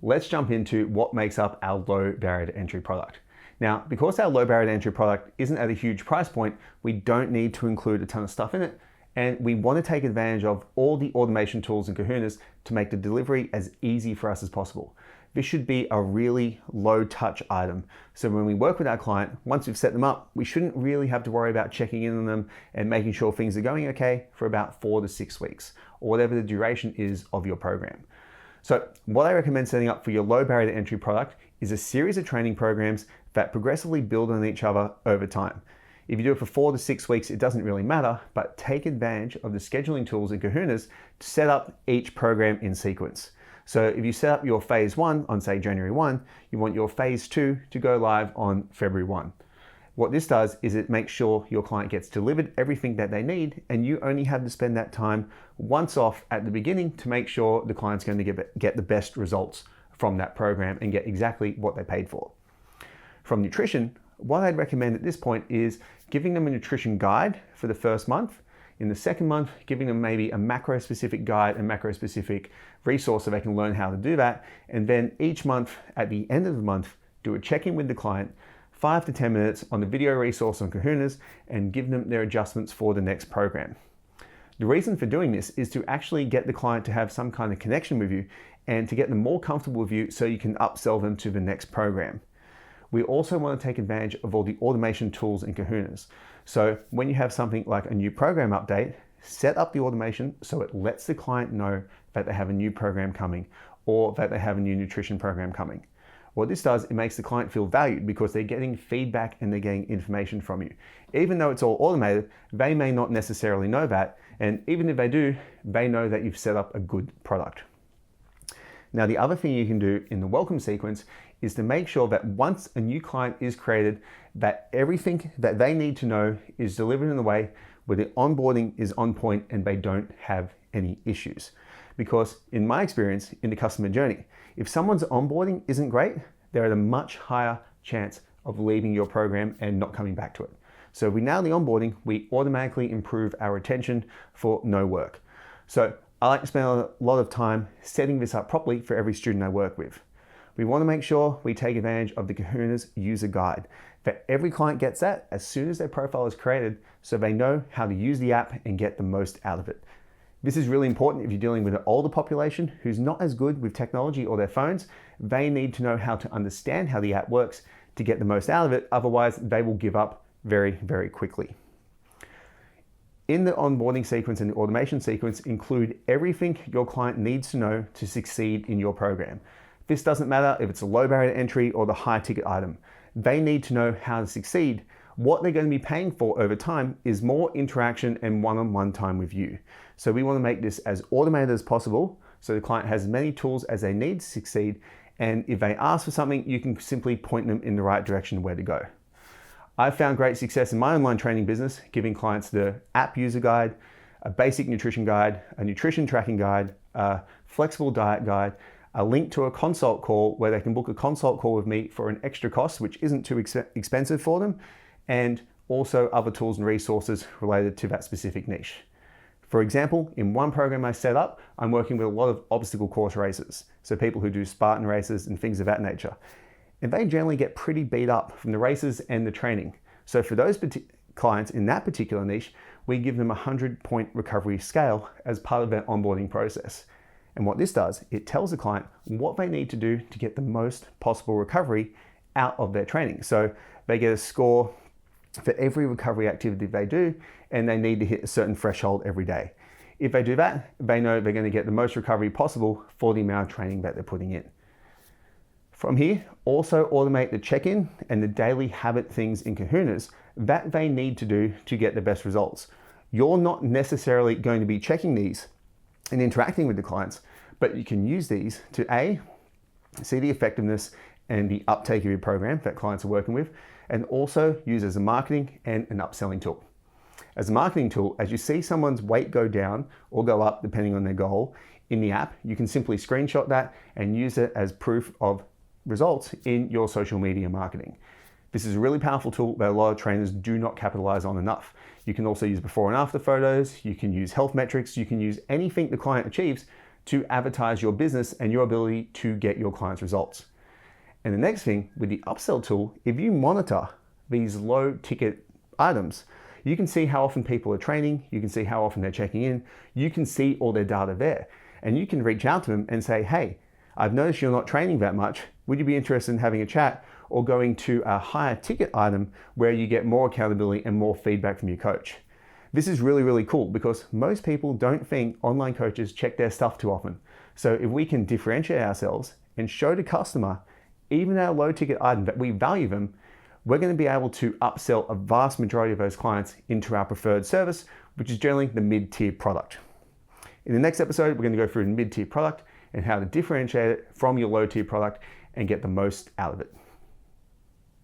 Let's jump into what makes up our low barrier to entry product. Now, because our low barrier to entry product isn't at a huge price point, we don't need to include a ton of stuff in it, and we want to take advantage of all the automation tools and kahunas to make the delivery as easy for us as possible. This should be a really low touch item. So when we work with our client, once we've set them up, we shouldn't really have to worry about checking in on them and making sure things are going okay for about 4 to 6 weeks, or whatever the duration is of your program. So what I recommend setting up for your low barrier to entry product is a series of training programs that progressively build on each other over time. If you do it for 4 to 6 weeks, it doesn't really matter, but take advantage of the scheduling tools and kahunas to set up each program in sequence. So if you set up your phase 1 on, say, January 1, you want your phase 2 to go live on February 1. What this does is it makes sure your client gets delivered everything that they need, and you only have to spend that time once off at the beginning to make sure the client's going to get the best results from that program and get exactly what they paid for. From nutrition, what I'd recommend at this point is giving them a nutrition guide for the first month. In the second month, giving them maybe a macro-specific guide and macro-specific resource so they can learn how to do that. And then each month, at the end of the month, do a check-in with the client, 5 to 10 minutes on the video resource on kahunas, and give them their adjustments for the next program. The reason for doing this is to actually get the client to have some kind of connection with you and to get them more comfortable with you so you can upsell them to the next program. We also want to take advantage of all the automation tools and kahunas. So when you have something like a new program update, set up the automation so it lets the client know that they have a new program coming or that they have a new nutrition program coming. What this does, it makes the client feel valued because they're getting feedback and they're getting information from you. Even though it's all automated, they may not necessarily know that. And even if they do, they know that you've set up a good product. Now, the other thing you can do in the welcome sequence is to make sure that once a new client is created, that everything that they need to know is delivered in a way where the onboarding is on point and they don't have any issues. Because in my experience in the customer journey, if someone's onboarding isn't great, they're at a much higher chance of leaving your program and not coming back to it. So if we nail the onboarding, we automatically improve our retention for no work. So I like to spend a lot of time setting this up properly for every student I work with. We want to make sure we take advantage of the Kahuna's user guide, that every client gets that as soon as their profile is created so they know how to use the app and get the most out of it. This is really important if you're dealing with an older population who's not as good with technology or their phones. They need to know how to understand how the app works to get the most out of it. Otherwise, they will give up very, very quickly. In the onboarding sequence and the automation sequence, include everything your client needs to know to succeed in your program. This doesn't matter if it's a low barrier to entry or the high ticket item. They need to know how to succeed. What they're going to be paying for over time is more interaction and one-on-one time with you. So we want to make this as automated as possible so the client has as many tools as they need to succeed. And if they ask for something, you can simply point them in the right direction where to go. I've found great success in my online training business, giving clients the app user guide, a basic nutrition guide, a nutrition tracking guide, a flexible diet guide, a link to a consult call where they can book a consult call with me for an extra cost, which isn't too expensive for them, and also other tools and resources related to that specific niche. For example, in one program I set up, I'm working with a lot of obstacle course racers, so people who do Spartan races and things of that nature. And they generally get pretty beat up from the races and the training. So for those clients in that particular niche, we give them a 100-point recovery scale as part of their onboarding process. And what this does, it tells the client what they need to do to get the most possible recovery out of their training. So they get a score for every recovery activity they do, and they need to hit a certain threshold every day. If they do that, they know they're going to get the most recovery possible for the amount of training that they're putting in. From here, also automate the check-in and the daily habit things in Kahunas that they need to do to get the best results. You're not necessarily going to be checking these and interacting with the clients, but you can use these to A, see the effectiveness and the uptake of your program that clients are working with, and also use as a marketing and an upselling tool. As a marketing tool, as you see someone's weight go down or go up depending on their goal in the app, you can simply screenshot that and use it as proof of results in your social media marketing. This is a really powerful tool that a lot of trainers do not capitalize on enough. You can also use before and after photos, you can use health metrics, you can use anything the client achieves to advertise your business and your ability to get your clients results. And the next thing, with the upsell tool, if you monitor these low ticket items, you can see how often people are training, you can see how often they're checking in, you can see all their data there. And you can reach out to them and say, hey, I've noticed you're not training that much. Would you be interested in having a chat or going to a higher ticket item where you get more accountability and more feedback from your coach? This is really, really cool because most people don't think online coaches check their stuff too often. So if we can differentiate ourselves and show the customer, even our low ticket item, that we value them, we're going to be able to upsell a vast majority of those clients into our preferred service, which is generally the mid-tier product. In the next episode, we're going to go through the mid-tier product and how to differentiate it from your low-tier product and get the most out of it.